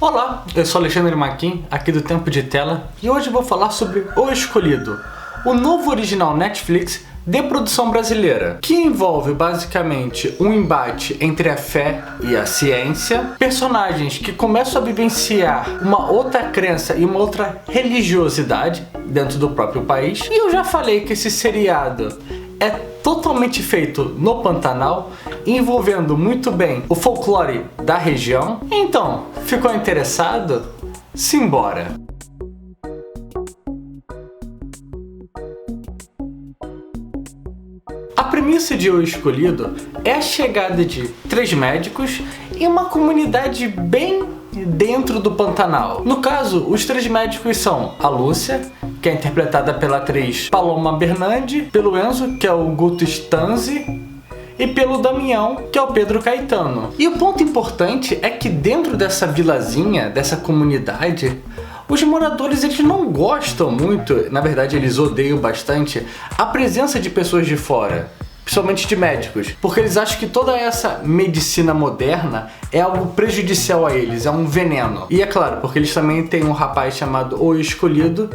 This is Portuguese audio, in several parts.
Olá, eu sou Alexandre Maquin, aqui do Tempo de Tela, e hoje vou falar sobre O Escolhido, o novo original Netflix de produção brasileira, que envolve basicamente um embate entre a fé e a ciência, personagens que começam a vivenciar uma outra crença e uma outra religiosidade dentro do próprio país. E eu já falei que esse seriado é totalmente feito no Pantanal, envolvendo muito bem o folclore da região. Então, ficou interessado? Simbora! A premissa de O Escolhido é a chegada de 3 médicos em uma comunidade bem dentro do Pantanal. No caso, os 3 médicos são a Lúcia, que é interpretada pela atriz Paloma Bernandi, pelo Enzo, que é o Guto Stanzi, e pelo Damião, que é o Pedro Caetano. E o ponto importante é que dentro dessa vilazinha, dessa comunidade, os moradores eles não gostam muito, na verdade eles odeiam bastante, a presença de pessoas de fora, principalmente de médicos, porque eles acham que toda essa medicina moderna é algo prejudicial a eles, é um veneno. E é claro, porque eles também têm um rapaz chamado O Escolhido,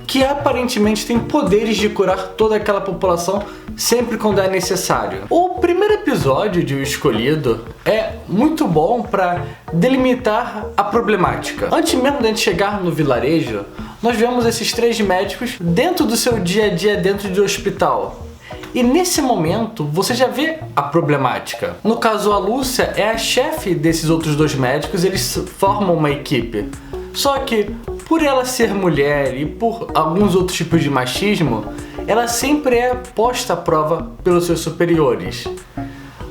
que aparentemente tem poderes de curar toda aquela população sempre quando é necessário. O primeiro episódio de O Escolhido é muito bom para delimitar a problemática. Antes mesmo de a gente chegar no vilarejo, nós vemos esses 3 médicos dentro do seu dia a dia dentro do hospital. E nesse momento, você já vê a problemática. No caso, a Lúcia é a chefe desses outros 2 médicos, eles formam uma equipe. Só que, por ela ser mulher e por alguns outros tipos de machismo, ela sempre é posta à prova pelos seus superiores.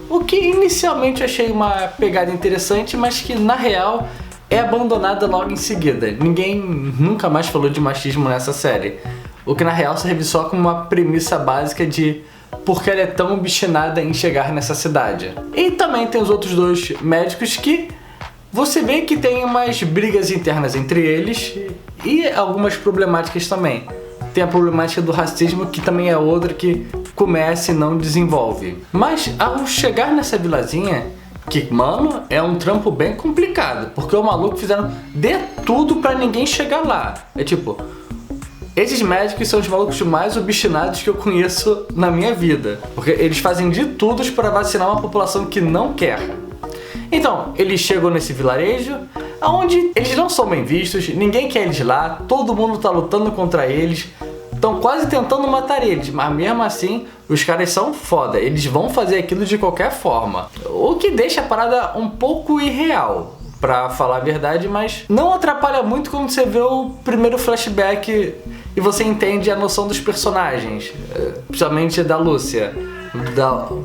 O que inicialmente eu achei uma pegada interessante, mas que na real é abandonada logo em seguida. Ninguém nunca mais falou de machismo nessa série. O que na real serve só como uma premissa básica de porque ela é tão obstinada em chegar nessa cidade. E também tem os outros 2 médicos que você vê que tem umas brigas internas entre eles e algumas problemáticas também. Tem a problemática do racismo, que também é outra que começa e não desenvolve. Mas ao chegar nessa vilazinha, que, mano, é um trampo bem complicado, porque o maluco fizeram de tudo pra ninguém chegar lá. É tipo, esses médicos são os malucos mais obstinados que eu conheço na minha vida, porque eles fazem de tudo para vacinar uma população que não quer. Então, eles chegam nesse vilarejo, onde eles não são bem vistos, ninguém quer eles lá, todo mundo tá lutando contra eles, estão quase tentando matar eles, mas mesmo assim, os caras são foda, eles vão fazer aquilo de qualquer forma. O que deixa a parada um pouco irreal, pra falar a verdade, mas não atrapalha muito quando você vê o primeiro flashback e você entende a noção dos personagens, principalmente da Lúcia,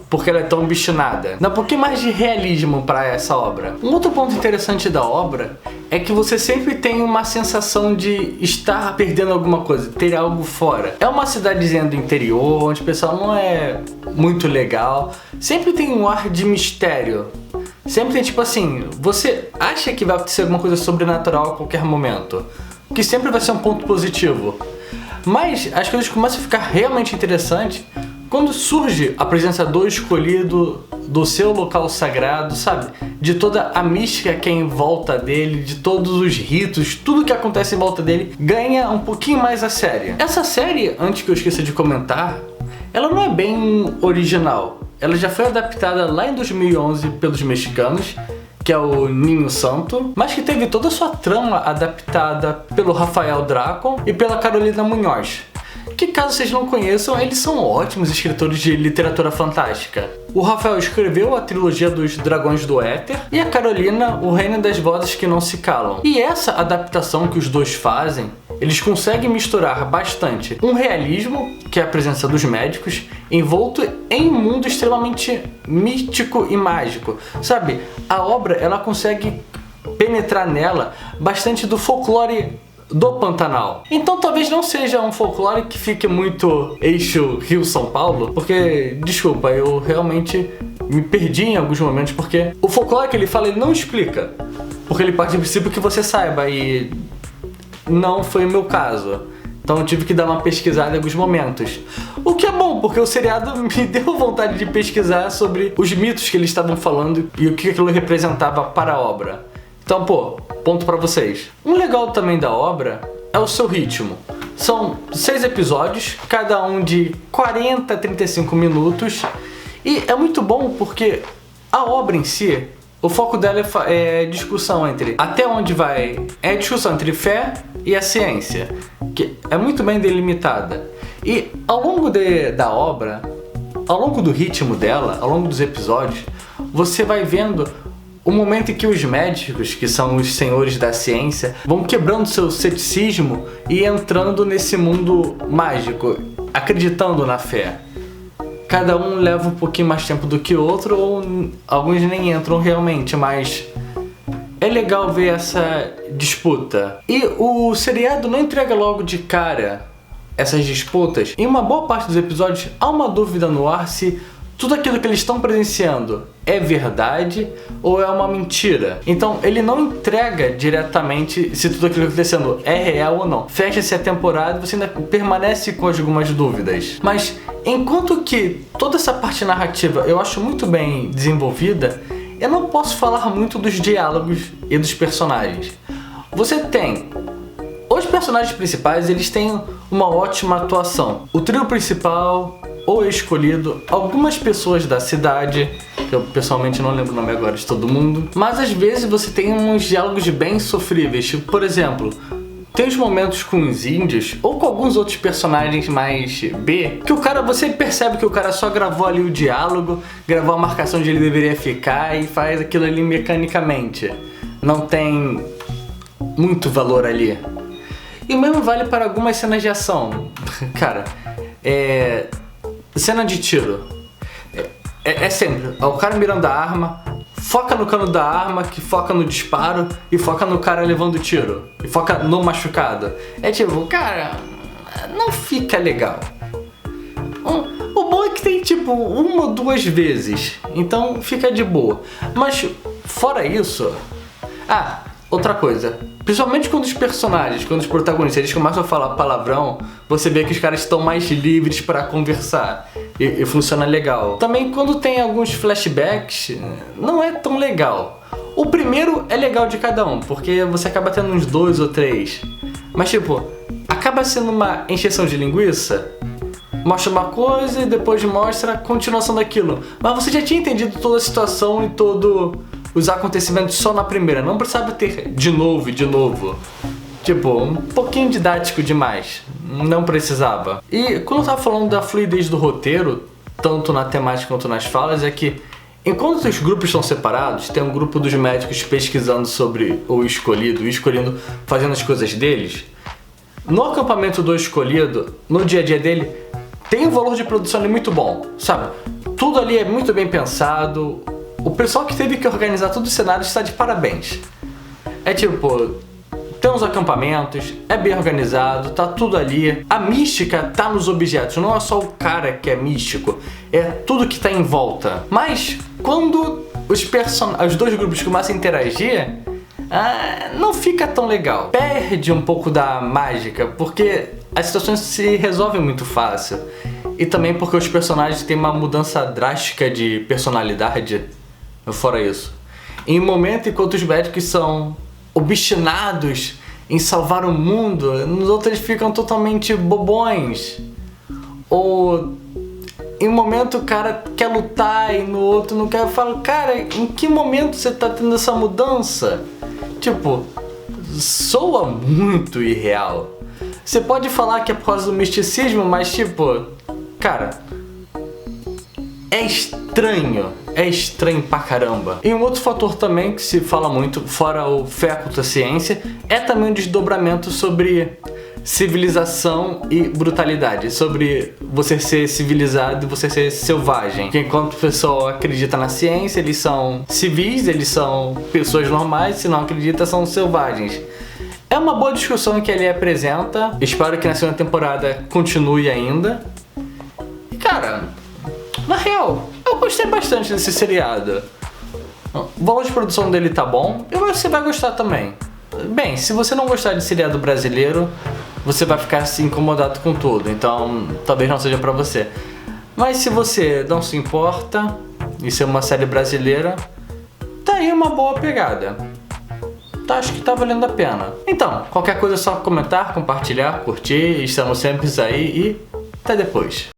porque ela é tão obstinada. Dá um pouquinho mais de realismo para essa obra. Um outro ponto interessante da obra é que você sempre tem uma sensação de estar perdendo alguma coisa, ter algo fora. É uma cidadezinha do interior, onde o pessoal não é muito legal, sempre tem um ar de mistério. Sempre tem tipo assim, você acha que vai acontecer alguma coisa sobrenatural a qualquer momento, que sempre vai ser um ponto positivo. Mas as coisas começam a ficar realmente interessantes quando surge a presença do escolhido, do seu local sagrado, sabe? De toda a mística que é em volta dele, de todos os ritos, tudo que acontece em volta dele, ganha um pouquinho mais a série. Essa série, antes que eu esqueça de comentar, ela não é bem original. Ela já foi adaptada lá em 2011 pelos mexicanos, que é o Ninho Santo, mas que teve toda a sua trama adaptada pelo Rafael Dracon e pela Carolina Munhoz, que, caso vocês não conheçam, eles são ótimos escritores de literatura fantástica. O Rafael escreveu a trilogia dos Dragões do Éter e a Carolina, O Reino das Vozes que Não Se Calam. E essa adaptação que os dois fazem, eles conseguem misturar bastante um realismo, que é a presença dos médicos, envolto em um mundo extremamente místico e mágico. Sabe, a obra ela consegue penetrar nela bastante do folclore do Pantanal. Então talvez não seja um folclore que fique muito eixo Rio-São Paulo, porque, desculpa, eu realmente me perdi em alguns momentos, porque o folclore que ele fala, ele não explica, porque ele parte do princípio que você saiba, e não foi o meu caso. Então eu tive que dar uma pesquisada em alguns momentos. O que é bom, porque o seriado me deu vontade de pesquisar sobre os mitos que eles estavam falando e o que aquilo representava para a obra. Então, pô, ponto pra vocês. Um legal também da obra é o seu ritmo. São 6 episódios, cada um de 40 a 35 minutos. E é muito bom porque a obra em si, o foco dela é discussão entre até onde vai... É discussão entre fé e a ciência, que é muito bem delimitada. E ao longo da obra, ao longo do ritmo dela, ao longo dos episódios, você vai vendo o momento em que os médicos, que são os senhores da ciência, vão quebrando seu ceticismo e entrando nesse mundo mágico, acreditando na fé. Cada um leva um pouquinho mais tempo do que o outro, ou alguns nem entram realmente, mas é legal ver essa disputa. E o seriado não entrega logo de cara essas disputas. Em uma boa parte dos episódios há uma dúvida no ar se tudo aquilo que eles estão presenciando é verdade ou é uma mentira. Então ele não entrega diretamente se tudo aquilo que está acontecendo é real ou não. Fecha-se a temporada e você ainda permanece com algumas dúvidas. Mas enquanto que toda essa parte narrativa eu acho muito bem desenvolvida, eu não posso falar muito dos diálogos e dos personagens. Você tem... Os personagens principais, eles têm uma ótima atuação. O trio principal, o escolhido, algumas pessoas da cidade, que eu pessoalmente não lembro o nome agora de todo mundo, mas às vezes você tem uns diálogos bem sofríveis. Tipo, por exemplo, tem os momentos com os índios, ou com alguns outros personagens mais B, que o cara, você percebe que o cara só gravou ali o diálogo, gravou a marcação onde ele deveria ficar e faz aquilo ali mecanicamente. Não tem muito valor ali. E o mesmo vale para algumas cenas de ação. Cara, cena de tiro. É sempre o cara mirando a arma, foca no cano da arma, que foca no disparo, e foca no cara levando tiro. E foca no machucado. É tipo, cara, não fica legal. O bom é que tem tipo 1 ou 2 vezes. Então fica de boa. Mas fora isso... outra coisa, principalmente quando os personagens, quando os protagonistas, eles começam a falar palavrão, você vê que os caras estão mais livres para conversar e funciona legal. Também quando tem alguns flashbacks, não é tão legal. O primeiro é legal de cada um, porque você acaba tendo uns 2 ou 3. Mas tipo, acaba sendo uma encheção de linguiça. Mostra uma coisa e depois mostra a continuação daquilo. Mas você já tinha entendido toda a situação e todo... os acontecimentos só na primeira, não precisava ter de novo e de novo. Tipo, um pouquinho didático demais, não precisava. E quando eu tava falando da fluidez do roteiro, tanto na temática quanto nas falas, é que enquanto os grupos estão separados, tem um grupo dos médicos pesquisando sobre o escolhido fazendo as coisas deles. No acampamento do escolhido, no dia a dia dele, tem um valor de produção ali muito bom, sabe? Tudo ali é muito bem pensado. O pessoal que teve que organizar todo o cenário está de parabéns. É tipo, tem uns acampamentos, é bem organizado, tá tudo ali. A mística tá nos objetos, não é só o cara que é místico, é tudo que tá em volta. Mas quando os 2 grupos começam a interagir, não fica tão legal. Perde um pouco da mágica, porque as situações se resolvem muito fácil. E também porque os personagens têm uma mudança drástica de personalidade. Fora isso, em um momento enquanto os médicos são obstinados em salvar o mundo, nos outros eles ficam totalmente bobões. Ou em um momento o cara quer lutar e no outro não quer. Eu falo, cara, em que momento você tá tendo essa mudança? Tipo, soa muito irreal. Você pode falar que é por causa do misticismo, mas tipo, cara, é estranho pra caramba. E um outro fator também que se fala muito, fora o fé contra a ciência, é também o desdobramento sobre civilização e brutalidade. Sobre você ser civilizado e você ser selvagem. Que enquanto o pessoal acredita na ciência, eles são civis, eles são pessoas normais, se não acredita, são selvagens. É uma boa discussão que ele apresenta. Espero que na segunda temporada continue ainda. E cara, na real, eu gostei bastante desse seriado. O valor de produção dele tá bom e você vai gostar também. Bem, se você não gostar de seriado brasileiro, você vai ficar assim, incomodado com tudo, então talvez não seja pra você. Mas se você não se importa, isso é uma série brasileira, tá aí uma boa pegada. acho que tá valendo a pena. Então, qualquer coisa é só comentar, compartilhar, curtir, estamos sempre aí e até depois.